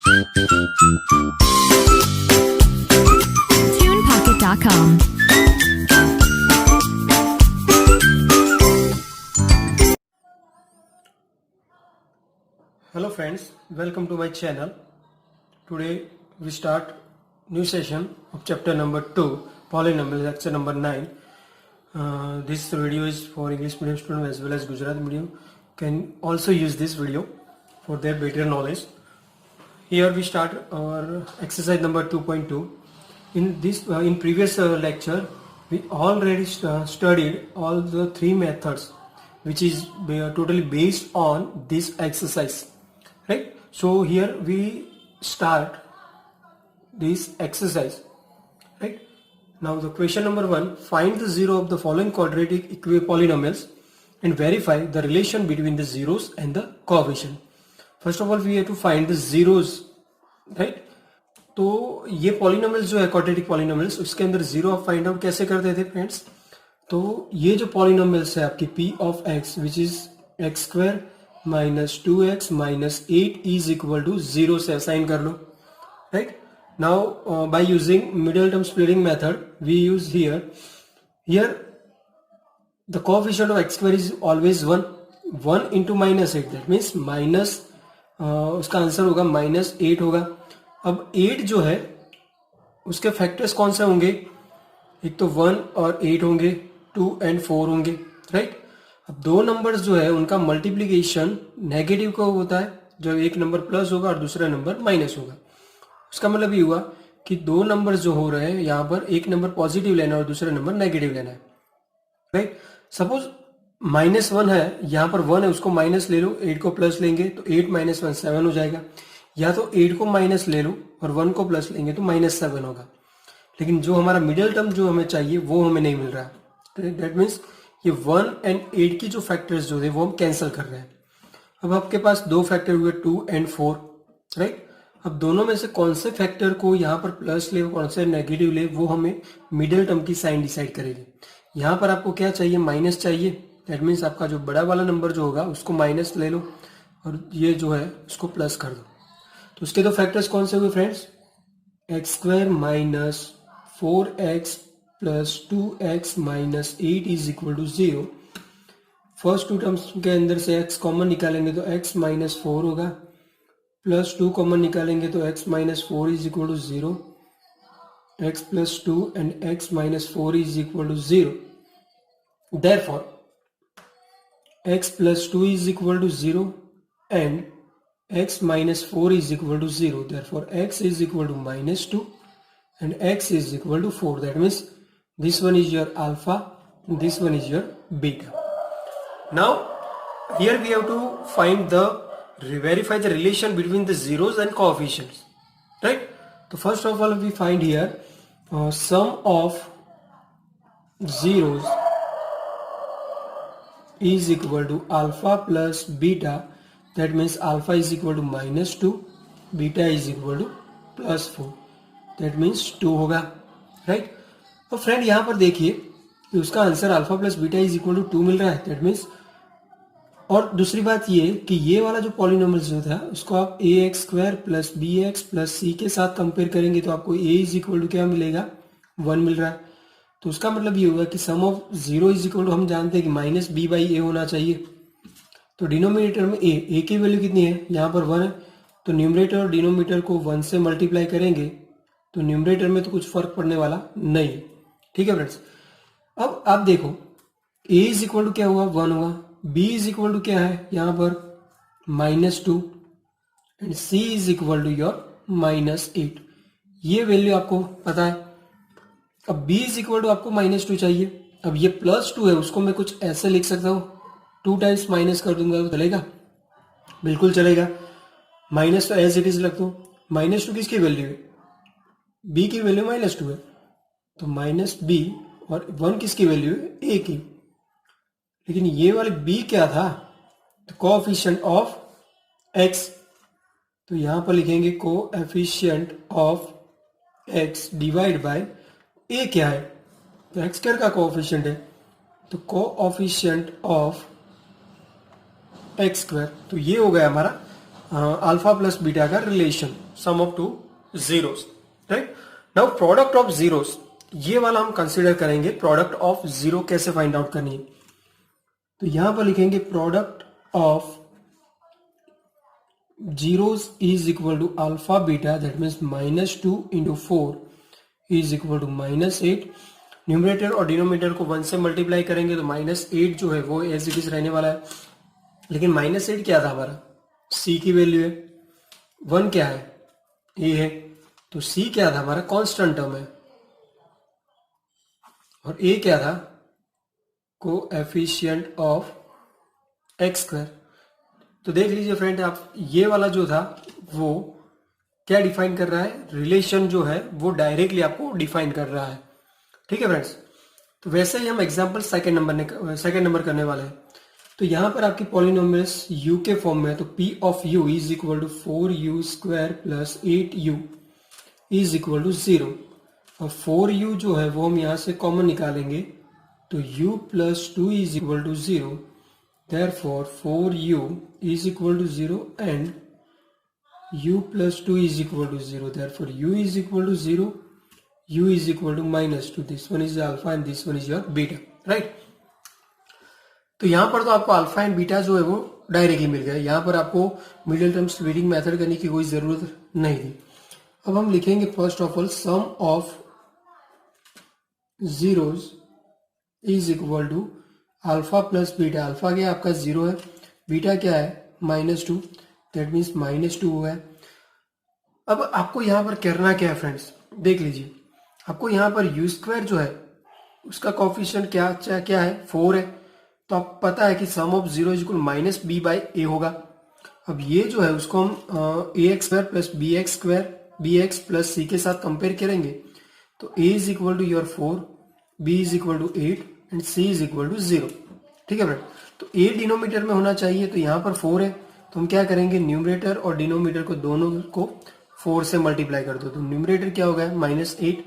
TunePocket.com. Hello friends, welcome to my channel. Today we start new session of chapter number 2, polynomial, lecture number 9. This video is for English medium student as well as Gujarati medium. Can also use this video for their better knowledge. Here we start our exercise number 2.2. In previous lecture we already studied all the three methods which is totally based on this exercise, right? So here we start this exercise, right? Now the question number 1, find the zero of the following quadratic polynomials and verify the relation between the zeros and the coefficient. First of all we have to find the zeros, right? तो ये polynomials जो है quadratic polynomials, उसके अंदर zero आप find out कैसे करते थे फ्रेंड्स? तो ये जो पॉलिनोमियल्स है आपकी p of x which is x square minus 2x minus 8 is equal to 0 से असाइन कर लो, right? Now by using middle term splitting method we use here the coefficient of x square is always 1 into minus 8, that means minus उसका answer होगा minus 8 होगा. अब 8 जो है उसके फैक्टर्स कौन से होंगे? एक तो 1 और 8 होंगे, 2 एंड 4 होंगे, राइट? अब दो नंबर्स जो है उनका मल्टीप्लीकेशन नेगेटिव का होता है, जब एक नंबर प्लस होगा और दूसरा नंबर माइनस होगा. उसका मतलब ये हुआ कि दो नंबर्स जो हो रहे हैं यहाँ पर एक नंबर पॉजिटिव लेना है और दूसरा नंबर नेगेटिव लेना है, राइट? सपोज -1 है, यहाँ पर 1 है, उसको माइनस ले लो, 8 को प्लस लेंगे तो 8 माइनस 1 7 हो जाएगा. या तो 8 को माइनस ले लो और 1 को प्लस लेंगे तो -7 होगा. लेकिन जो हमारा मिडिल टर्म जो हमें चाहिए वो हमें नहीं मिल रहा है. दैट मीन्स ये 1 एंड 8 की जो फैक्टर्स जो थे वो हम कैंसिल कर रहे हैं. अब आपके पास दो फैक्टर हुए 2 एंड 4, राइट? अब दोनों में से कौन से फैक्टर को यहाँ पर प्लस ले कौन से नेगेटिव ले वो हमें मिडिल टर्म की साइन डिसाइड करेगी. यहाँ पर आपको क्या चाहिए? माइनस चाहिए. दैट मीन्स आपका जो बड़ा वाला नंबर जो होगा उसको माइनस ले लो और ये जो है उसको प्लस कर दो. तो उसके दो फैक्टर्स कौन से हुए friends? X square minus 4x plus 2x minus 8 is equal to 0. First two terms के अंदर से x कॉमन निकालेंगे तो x माइनस 4 होगा, प्लस 2 कॉमन निकालेंगे तो x minus 4 is equal to 0, x plus 2 and x minus 4 is equal to 0. Therefore x plus 2 is equal to 0 and x minus 4 is equal to 0. Therefore, x is equal to minus 2 and x is equal to 4. That means this one is your alpha, this one is your beta. Now, here we have to verify the relation between the zeros and coefficients, right? So first of all, we find here sum of zeros is equal to alpha plus beta. That means alpha is equal to minus 2, beta is equal to plus 4. That means 2 होगा, right? तो friend यहाँ पर देखिए कि उसका answer alpha plus beta is equal to 2 मिल रहा है. दैट मीन्स, और दूसरी बात ये कि ये वाला जो पॉलिनोमियल जो था उसको आप a x square plus b x plus c के साथ कंपेयर करेंगे तो आपको ए इज इक्वल टू क्या मिलेगा? 1 मिल रहा है. तो उसका मतलब ये होगा कि sum of zero is equal to, हम जानते हैं कि माइनस बी बाई ए होना चाहिए. तो डिनोमिनेटर में ए की वैल्यू कितनी है? यहाँ पर 1 है. तो न्यूमरेटर और डिनोमिनेटर को 1 से मल्टीप्लाई करेंगे तो न्यूमरेटर में तो कुछ फर्क पड़ने वाला नहीं है. ठीक है फ्रेंड्स? अब आप देखो ए इज इक्वल टू क्या हुआ? 1 हुआ. बी इज इक्वल टू क्या है यहाँ पर? -2 and c is equal to your -8. ये वैल्यू आपको पता है. अब b इज इक्वल टू आपको -2 चाहिए. अब ये +2 है, उसको मैं कुछ ऐसे लिख सकता हूँ, 2 टाइम्स माइनस कर दूंगा तो चलेगा? बिल्कुल चलेगा. माइनस तो एज इट इज रख दो. -2 किसकी वैल्यू है? b की वैल्यू -2 है, तो -b और 1 किसकी वैल्यू है? a की. लेकिन ये वाले b क्या था? तो कोएफिशिएंट ऑफ x. तो यहां पर लिखेंगे coefficient of x divide bye a क्या है? तो एक्स स्क्वायर का कोएफिशिएंट है, तो कोएफिशिएंट ऑफ एक्स स्क्वायर. तो ये हो गया हमारा अल्फा प्लस बीटा का relation. sum of two zeros, right? Now product of zeros, ये वाला हम कंसिडर करेंगे. प्रोडक्ट ऑफ जीरो कैसे फाइंड आउट करनी है, तो यहां पर लिखेंगे product of zeros is equal to alpha beta, that means -2 into 4 is equal to -8. Numerator और डिनोमिनेटर को 1 से मल्टीप्लाई करेंगे तो -8 जो है वो एज इट इज रहने वाला है. लेकिन -8 क्या था हमारा, c की वैल्यू है. 1 क्या है, a है. तो c क्या था हमारा, कांस्टेंट टर्म है. और a क्या था, कोएफिशिएंट ऑफ एक्स स्क्वायर. तो देख लीजिए फ्रेंड आप, ये वाला जो था वो क्या डिफाइन कर रहा है, रिलेशन जो है वो डायरेक्टली आपको डिफाइन कर रहा है. ठीक है फ्रेंड्स. तो वैसे ही हम एग्जांपल सेकंड नंबर करने वाले हैं. तो यहां पर आपकी पॉलिनोमियल्स u के फॉर्म में है. तो p of u is equal to 4u square plus 8u is equal to 0. और 4u जो है वो हम यहां से कॉमन निकालेंगे तो u plus 2 is equal to 0. Therefore 4u is equal to 0 and u plus 2 is equal to 0. Therefore u is equal to 0, u is equal to -2. This one is alpha and this one is your beta, right? तो यहां पर तो आपको alpha and beta जो है वो directly मिल गया. यहां पर आपको मिडिल टर्म स्प्लिटिंग मेथड करने की कोई जरूरत नहीं थी. अब हम लिखेंगे first of all sum of zeros is equal to alpha plus beta. Alpha क्या है आपका 0 है, बीटा क्या है -2, दैट मीन्स -2 हुआ है. अब आपको यहां पर करना क्या है फ्रेंड्स, देख लीजिए. आपको यहां पर यू स्क्वायर जो है उसका कोफिशिएंट क्या है 4 है. तो आप पता है कि sum of zero is equal -b by a होगा. अब ये जो है उसको हम ax square plus bx plus c के साथ कंपेयर करेंगे. तो a is equal to your 4, b is equal to 8 and c is equal to 0. ठीक है फ्रेंड. तो a डिनोमिनेटर में होना चाहिए, तो यहाँ पर 4 है. तो हम क्या करेंगे, न्यूमरेटर और डिनोमिनेटर को दोनों को 4 से मल्टीप्लाई कर दो. तो न्यूमरेटर क्या हो गया -8,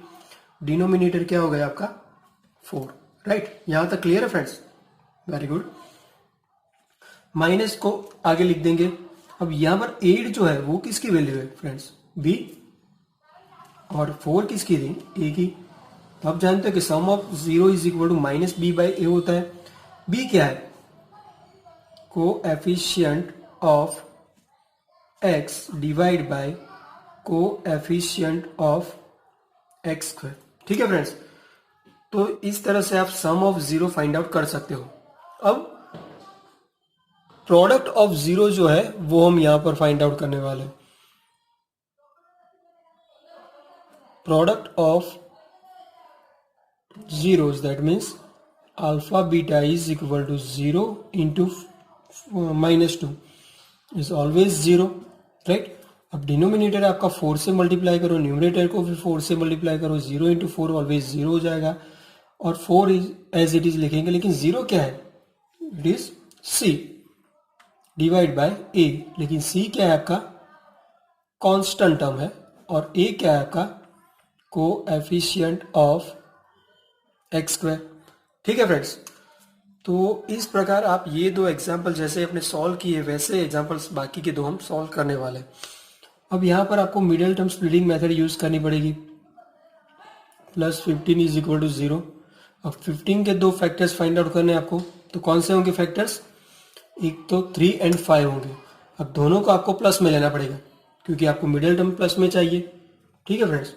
डिनोमिनेटर क्या हो गया आपका 4. राइट, यहां तक क्लियर है फ्रेंड्स. Very good. माइनस को आगे लिख देंगे. अब यहां पर 8 जो है वो किसकी वैल्यू है फ्रेंड्स, b, और 4 किसकी थी, a की. तो आप जानते हो कि sum of zero is equal to -b by a होता है. b क्या है, coefficient of x divide by coefficient of x square. ठीक है फ्रेंड्स. तो इस तरह से आप sum of zero find out कर सकते हो. अब प्रोडक्ट ऑफ जीरो जो है वो हम यहां पर फाइंड आउट करने वाले हैं. Product of zeros, that means alpha beta is equal to 0 into -2 is always 0, right? अब डिनोमिनेटर आपका 4 से मल्टीप्लाई करो, न्यूमरेटर को भी 4 से मल्टीप्लाई करो. 0 इंटू 4 ऑलवेज 0 हो जाएगा. और 4 इज एज इट इज लिखेंगे. लेकिन 0 क्या है, it is c divide by a. लेकिन c क्या है आपका, कांस्टेंट टर्म है. और a क्या है आपका, कोएफिशिएंट ऑफ एक्स स्क्वायर. ठीक है फ्रेंड्स. तो इस प्रकार आप ये दो एग्जाम्पल जैसे अपने सॉल्व किए वैसे एग्जाम्पल्स बाकी के दो हम सॉल्व करने वाले हैं. अब यहाँ पर आपको middle term splitting method use करनी पड़ेगी. +15 इज इक्वल टू 0. अब 15 के दो फैक्टर्स फाइंड आउट करने आपको. तो कौन से होंगे फैक्टर्स, एक तो 3 एंड 5 होंगे. अब दोनों को आपको प्लस में लेना पड़ेगा क्योंकि आपको मिडिल टर्म प्लस में चाहिए. ठीक है फ्रेंड्स.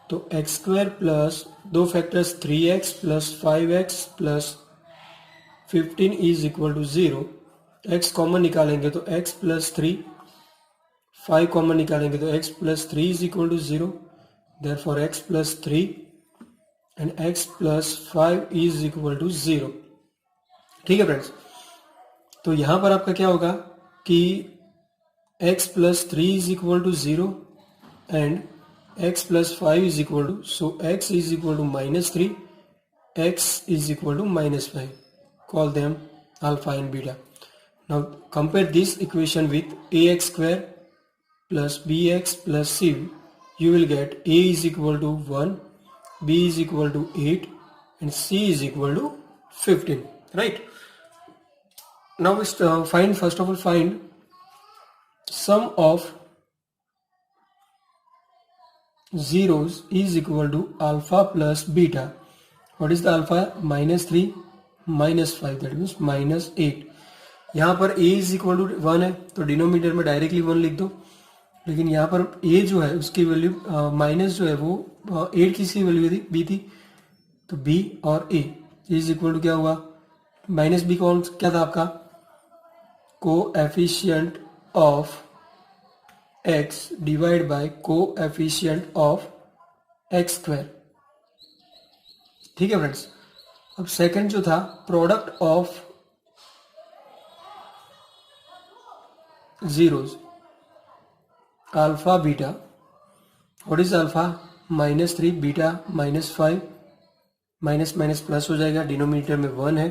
तो एक्स स्क्वायर प्लस दो factors 3x plus 5x plus 15 is equal to 0. x common निकालेंगे तो x प्लस 3, 5 कॉमन निकालेंगे तो x plus 3 is equal to 0. Therefore x plus 3 and x plus 5 is equal to 0. ठीक है friends. तो यहां पर आपका क्या होगा कि x plus 3 is equal to 0 and x plus 5 is equal to, so x is equal to -3, x is equal to -5. Call them alpha and beta. Now compare this equation with ax square plus bx plus c. You will get a is equal to 1, b is equal to 8 and c is equal to 15. Right? Now we find, first of all, find sum of zeros is equal to alpha plus beta. What is the alpha? -3 -5, that means -8. यहाँ पर a is equal to 1 है तो denominator में directly 1 लिख दो, लेकिन यहाँ पर a जो है उसकी वैल्यू माइनस जो है वो 8 किसकी वैल्यू थी? b थी, तो b और a इज इक्वल टू क्या हुआ? माइनस b कौन क्या था आपका? Coefficient of x divide by coefficient of x square. ठीक है फ्रेंड्स। अब सेकंड जो था product of zeros alpha beta. what is alpha? -3 beta -5, minus minus plus हो जाएगा, डिनोमिनेटर में 1 है,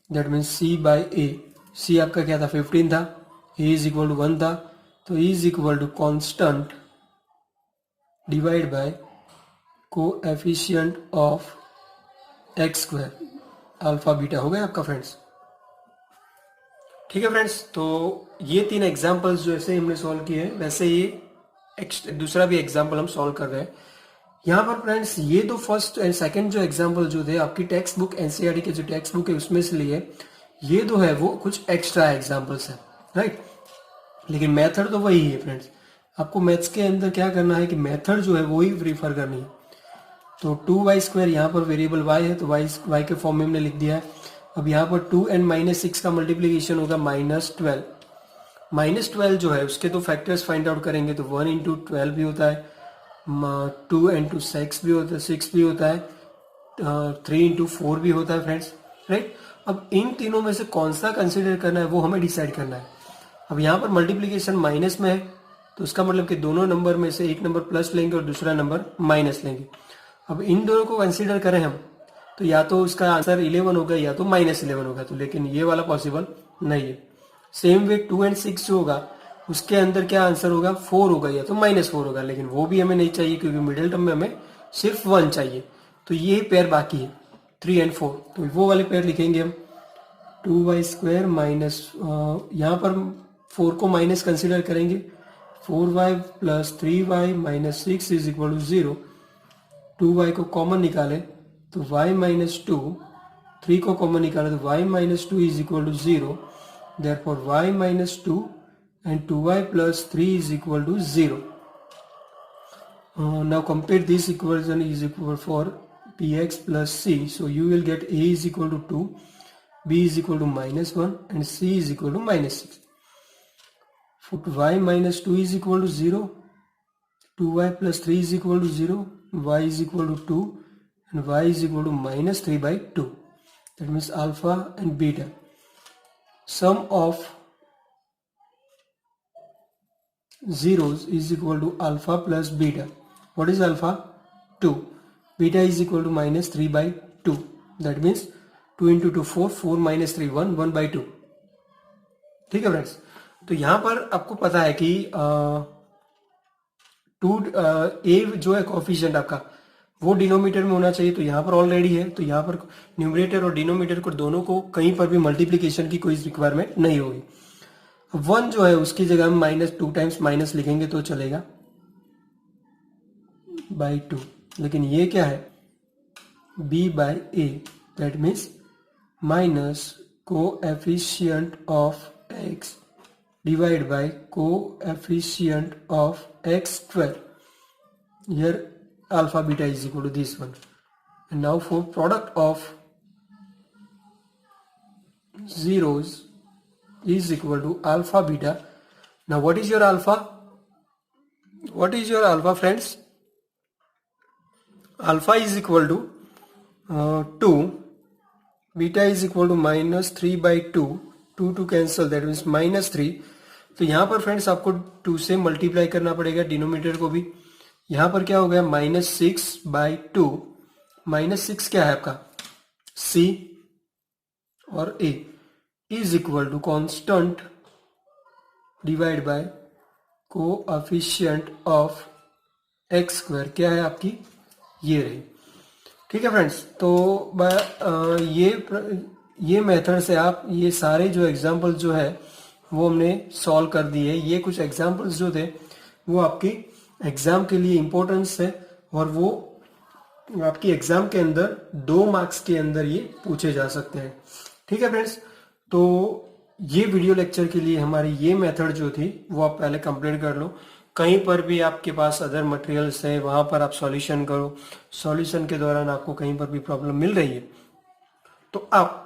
that means c by A. c आपका क्या था? 15 था, a इज इक्वल टू 1 था, तो e is equal to constant divide by coefficient of x square, alpha beta हो गया आपका फ्रेंड्स। ठीक है फ्रेंड्स, तो ये 3 एग्जांपल्स जो ऐसे हमने सॉल्व किए हैं, वैसे ये दूसरा भी एग्जांपल हम सॉल्व कर रहे हैं यहाँ पर फ्रेंड्स। ये तो फर्स्ट एंड सेकंड जो एग्जांपल जो थे आपकी टेक्स्ट बुक एनसीईआरटी के जो टेक्स्ट बुक है उसमें से लिए, ये जो है वो कुछ एक्स्ट्रा एग्जांपल्स है, राइट। लेकिन मेथड तो वही है फ्रेंड्स। आपको मैथ्स के अंदर क्या करना है कि मेथड जो है वो ही प्रीफर करनी है। तो 2y² यहाँ पर वेरिएबल y है, तो y के फॉर्म में हमने लिख दिया है। अब यहाँ पर 2 and -6 का मल्टीप्लीकेशन होगा -12। -12 जो है उसके तो फैक्टर्स फाइंड आउट करेंगे, तो 1 into 12 भी होता है, 2 into 6 भी होता है, 6 भी होता है, 3 into 4 भी होता है फ्रेंड्स, राइट। अब इन तीनों में से कौन सा कंसिडर करना है वो हमें डिसाइड करना है। अब यहाँ पर मल्टीप्लीकेशन माइनस में है, तो उसका मतलब कि दोनों नंबर में से एक नंबर प्लस लेंगे और दूसरा नंबर माइनस लेंगे। अब इन दोनों को कंसिडर करें हम, तो या तो उसका आंसर 11 होगा या तो -11 होगा, तो लेकिन ये वाला पॉसिबल नहीं है। सेम वे 2 and 6 जो होगा उसके अंदर क्या आंसर होगा? 4 होगा या तो -4 होगा, लेकिन वो भी हमें नहीं चाहिए क्योंकि मिडिल टर्म में हमें सिर्फ 1 चाहिए। तो ये पेयर बाकी है 3 and 4, तो वो वाले पेयर लिखेंगे हम 2y² माइनस, यहाँ पर 4 को माइनस कंसिडर करेंगे, 4y plus 3y minus 6 is equal to 0। 2y को कॉमन निकाले तो y -2, 3 को कॉमन निकाले तो y -2 is equal to 0, therefore y -2 and 2y plus 3 is equal to 0. Now compare this equation is equal for px plus c, so you will get a is equal to 2, b is equal to -1 and c is equal to -6. Put y -2 is equal to 0, 2y plus 3 is equal to 0, y is equal to 2 and y is equal to -3 by 2. That means alpha and beta. Sum of zeros is equal to alpha plus beta. What is alpha? 2. Beta is equal to -3 by 2. That means 2 into 2 4, 4 minus 3 1, 1 by 2. ठीक है friends, तो यहां पर आपको पता है कि ए जो है कोफिशिएंट आपका वो डिनोमिनेटर में होना चाहिए, तो यहाँ पर ऑलरेडी है, तो यहाँ पर न्यूमरेटर और डिनोमिनेटर को दोनों को कहीं पर भी मल्टीप्लीकेशन की कोई रिक्वायरमेंट नहीं होगी। 1 जो है उसकी जगह हम -2 टाइम्स माइनस लिखेंगे तो चलेगा बाई 2, लेकिन ये क्या है? b by A, that means minus coefficient of x divide by coefficient of x square. Here alpha beta is equal to this one. And now for product of zeros is equal to alpha beta. Now what is your alpha? What is your alpha friends? Alpha is equal to 2, beta is equal to -3 by 2, 2 to cancel, that means -3. तो यहाँ पर friends आपको 2 से multiply करना पड़ेगा denominator को भी। यहाँ पर क्या हो गया? -6 by 2, -6 क्या है आपका? c और a is equal to constant divide by coefficient of x square, क्या है आपकी? ये रही। ठीक है फ्रेंड्स, तो ये मेथड से आप ये सारे जो एग्जांपल्स जो है वो हमने सॉल्व कर दिए। ये कुछ एग्जांपल्स जो थे वो आपकी एग्जाम के लिए इम्पोर्टेंस है और वो आपकी एग्जाम के अंदर 2 मार्क्स के अंदर ये पूछे जा सकते हैं। ठीक है फ्रेंड्स, तो ये वीडियो लेक्चर के लिए हमारी ये मेथड जो थी वो आप पहले कंप्लीट कर लो। कहीं पर भी आपके पास अदर मटेरियल्स है वहां पर आप सॉल्यूशन करो। सॉल्यूशन के दौरान आपको कहीं पर भी प्रॉब्लम मिल रही है तो आप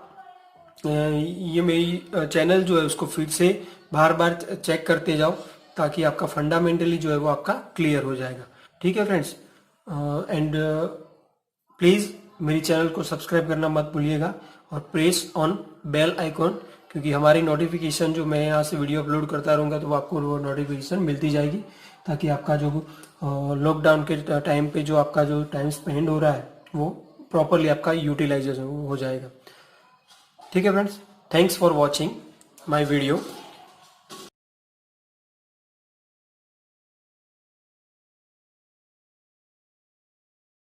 ये मेरी चैनल जो है उसको फिर से बार बार चेक करते जाओ ताकि आपका फंडामेंटली जो है वो आपका क्लियर हो जाएगा। ठीक है फ्रेंड्स, एंड प्लीज मेरी चैनल को सब्सक्राइब करना मत भूलिएगा और प्रेस ऑन बेल आइकॉन, क्योंकि हमारी नोटिफिकेशन जो मैं यहाँ से वीडियो अपलोड करता रहूँगा तो आपको वो नोटिफिकेशन मिलती जाएगी, ताकि आपका जो लॉकडाउन के टाइम पे जो आपका जो टाइम स्पेंड हो रहा है वो प्रॉपरली आपका यूटिलाइजेशन हो जाएगा। ठीक है friends, thanks for watching my video.